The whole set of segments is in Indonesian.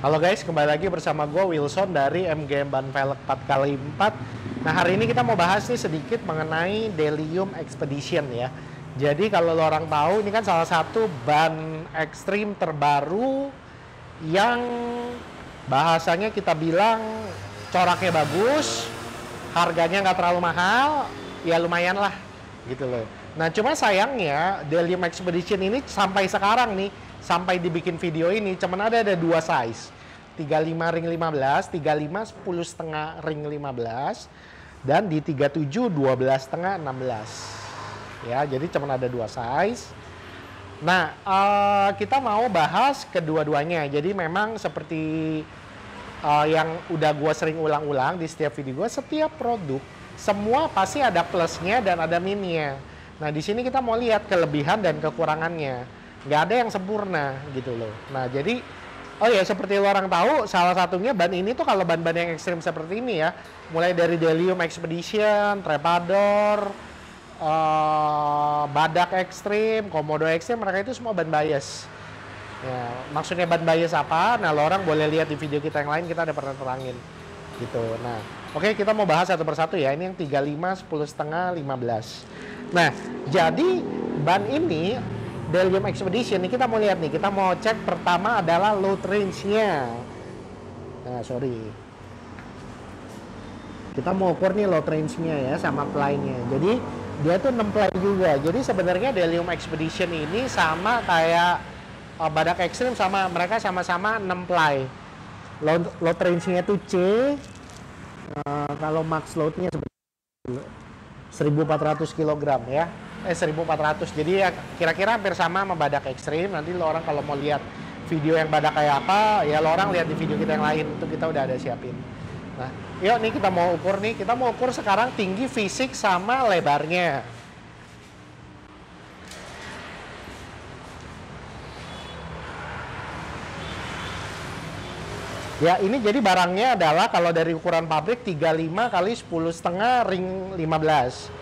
Halo guys, kembali lagi bersama gue Wilson dari MGM Ban Velg 4x4. Nah, hari ini kita mau bahas nih sedikit mengenai Delium Expedition ya. Jadi kalau lo orang tahu, ini kan salah satu ban ekstrim terbaru yang bahasanya kita bilang coraknya bagus, harganya nggak terlalu mahal, ya lumayan lah gitu loh. Nah, cuma sayangnya Delium Expedition ini sampai sekarang nih, sampai dibikin video ini cuman ada dua size, 35 ring 15, 35 10,5 ring 15, dan di 37 12,5 16 ya. Jadi cuman ada dua size. Nah, kita mau bahas kedua-duanya. Jadi memang seperti yang udah gue sering ulang-ulang di setiap video gue, setiap produk semua pasti ada plusnya dan ada minusnya. Nah, di sini kita mau lihat kelebihan dan kekurangannya. Nggak ada yang sempurna gitu loh. Nah, jadi oh ya, seperti lo orang tahu, salah satunya ban ini tuh kalau ban-ban yang ekstrim seperti ini ya, mulai dari Delium Expedition, Trepador, Badak Ekstrim, Komodo Ekstrim, mereka itu semua ban bias. Ya, maksudnya ban bias apa? Nah, lo orang boleh lihat di video kita yang lain, kita ada pernah terangin gitu. Nah, oke, kita mau bahas satu persatu ya. Ini yang 35, 10,5, 15. Nah, jadi ban ini Delium Expedition ini kita mau lihat nih, kita mau cek pertama adalah load range-nya. Nah, sorry. Kita mau ukur nih load range-nya ya sama ply-nya. Jadi dia tuh 6 ply juga. Jadi sebenarnya Delium Expedition ini sama kayak Badak Ekstrim, sama mereka sama-sama 6 ply. Load range-nya tuh C. Kalau max load-nya 1.400 kg ya. 1.400. Jadi ya kira-kira hampir sama Badak Ekstrim. Nanti lo orang kalau mau lihat video yang Badak kayak apa, ya lo orang lihat di video kita yang lain, itu kita udah ada siapin. Nah, yuk nih kita mau ukur nih. Kita mau ukur sekarang tinggi fisik sama lebarnya. Ya, ini jadi barangnya adalah kalau dari ukuran pabrik 35 kali 10,5 ring 15.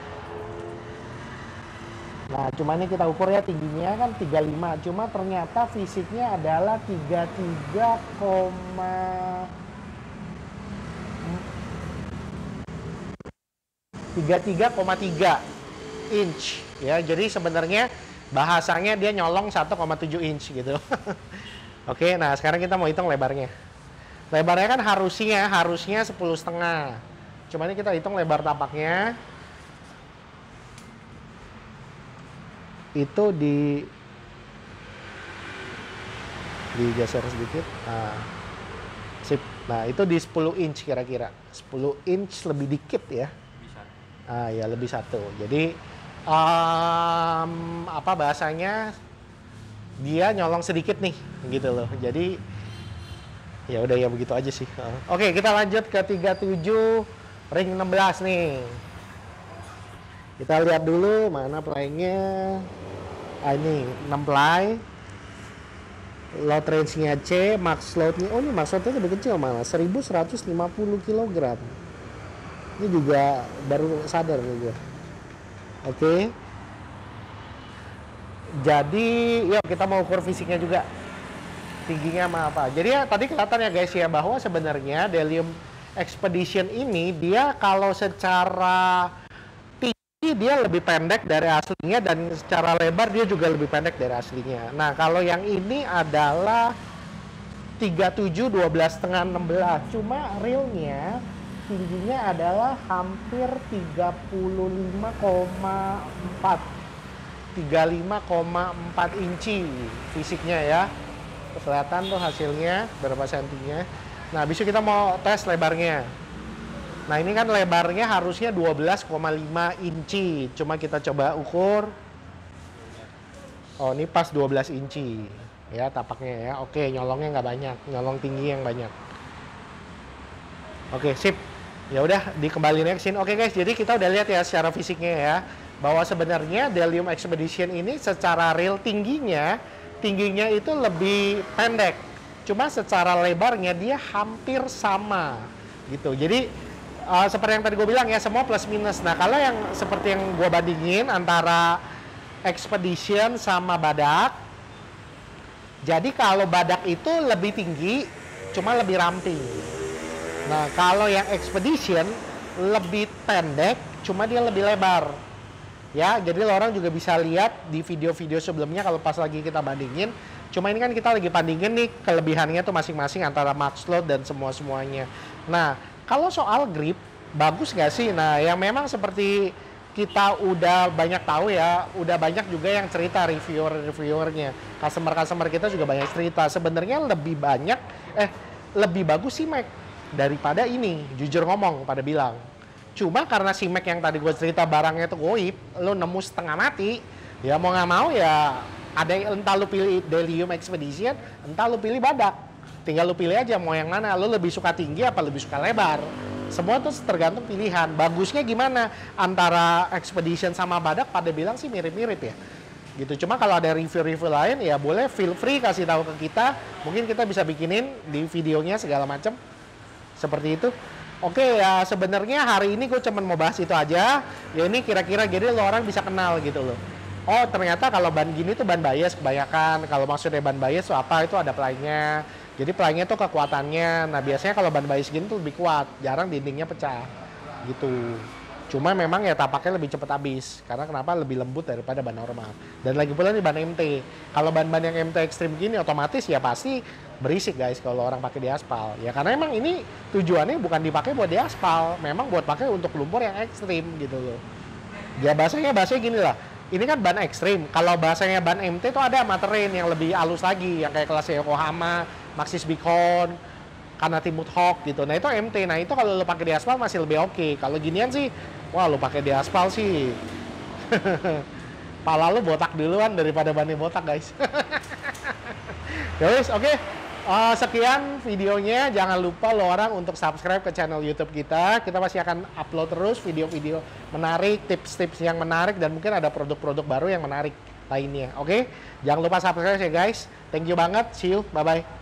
Nah, cuma ini kita ukur ya, tingginya kan 35. Cuma ternyata fisiknya adalah 33,3 inch ya. Jadi sebenarnya bahasanya dia nyolong 1,7 inch gitu. Oke, nah sekarang kita mau hitung lebarnya. Lebarnya kan harusnya 10,5. Cuma ini kita hitung lebar tapaknya. Itu digeser sedikit. Nah, sip. Nah, itu di 10 inch kira-kira. 10 inch lebih dikit ya. Bisa. Ya lebih satu. Jadi apa bahasanya? Dia nyolong sedikit nih, gitu loh. Jadi ya udah ya begitu aja sih. Oke, kita lanjut ke 37 ring 16 nih. Kita lihat dulu mana ply-nya. Ini 6 ply. Load range-nya C, max load-nya. Oh, ini max load-nya lebih kecil malah, 1.150 kg. Ini juga baru sadar nih gue. Oke. Jadi, yuk kita mau ukur fisiknya juga. Tingginya sama apa. Jadi ya tadi kelihatan ya guys ya, bahwa sebenarnya Delium Expedition ini dia kalau secara tinggi dia lebih pendek dari aslinya, dan secara lebar dia juga lebih pendek dari aslinya. Nah, kalau yang ini adalah 37 12,5 16. Cuma realnya tingginya adalah hampir 35,4 inci fisiknya ya. Kelihatan tuh hasilnya berapa sentinya. Nah, habis itu kita mau tes lebarnya. Nah, ini kan lebarnya harusnya 12,5 inci. Cuma kita coba ukur. Oh, ini pas 12 inci. Ya, tapaknya ya. Oke, nyolongnya nggak banyak. Nyolong tinggi yang banyak. Oke, sip. Ya udah, dikembaliin ke sini. Oke guys, jadi kita udah lihat ya secara fisiknya ya, bahwa sebenarnya Delium Expedition ini secara real tingginya itu lebih pendek. Cuma secara lebarnya dia hampir sama gitu. Jadi seperti yang tadi gue bilang ya, semua plus minus. Nah, kalau yang seperti yang gue bandingin antara Expedition sama Badak, jadi kalau Badak itu lebih tinggi cuma lebih ramping. Nah, kalau yang Expedition lebih pendek, cuma dia lebih lebar. Ya, jadi lo orang juga bisa lihat di video-video sebelumnya kalau pas lagi kita bandingin. Cuma ini kan kita lagi bandingin nih kelebihannya tuh masing-masing antara max load dan semua-semuanya. Nah, kalau soal grip, bagus gak sih? Nah, yang memang seperti kita udah banyak tahu ya, udah banyak juga yang cerita reviewer-reviewernya. Customer-customer kita juga banyak cerita. Sebenarnya lebih bagus sih Mac daripada ini, jujur ngomong pada bilang. Cuma karena si Mac yang tadi gue cerita barangnya tuh goib, lo nemu setengah mati, ya mau nggak mau ya ada entah lo pilih Delium Expedition, entah lo pilih badak. Tinggal lo pilih aja mau yang mana, lo lebih suka tinggi apa lebih suka lebar. Semua tuh tergantung pilihan. Bagusnya gimana? Antara Expedition sama badak pada bilang sih mirip-mirip ya. Gitu. Cuma kalau ada review-review lain ya boleh feel free kasih tahu ke kita. Mungkin kita bisa bikinin di videonya segala macam. Seperti itu. Oke ya sebenarnya hari ini gue cuma mau bahas itu aja. Ya ini kira-kira jadi lo orang bisa kenal gitu loh. Oh ternyata kalau ban gini tuh ban bias kebanyakan. Kalau maksudnya ban bias tuh apa? Itu ada ply-nya. Jadi ply-nya tuh kekuatannya. Nah biasanya kalau ban bias gini tuh lebih kuat. Jarang dindingnya pecah. Gitu. Cuma memang ya tapaknya lebih cepat habis. Karena kenapa? Lebih lembut daripada ban normal. Dan lagi pula nih ban MT. Kalau ban-ban yang MT ekstrim gini otomatis ya pasti berisik guys kalau orang pakai di aspal. Ya karena emang ini tujuannya bukan dipakai buat di aspal. Memang buat pakai untuk lumpur yang ekstrim gitu loh. Ya bahasanya gini lah. Ini kan ban ekstrim. Kalau bahasanya ban MT tuh ada materin yang lebih halus lagi. Yang kayak kelas Yokohama, Maxxis Beacon, Kanati Mudhawk gitu. Nah itu MT. Nah itu kalau lo pakai di aspal masih lebih oke. Kalau ginian sih, wah lo pakai di aspal sih. Pala lo botak duluan daripada bannya botak guys. Guys, oke. Sekian videonya. Jangan lupa lo orang untuk subscribe ke channel YouTube kita. Kita masih akan upload terus video-video menarik, tips-tips yang menarik, dan mungkin ada produk-produk baru yang menarik lainnya. Oke? Jangan lupa subscribe ya guys. Thank you banget. See you. Bye-bye.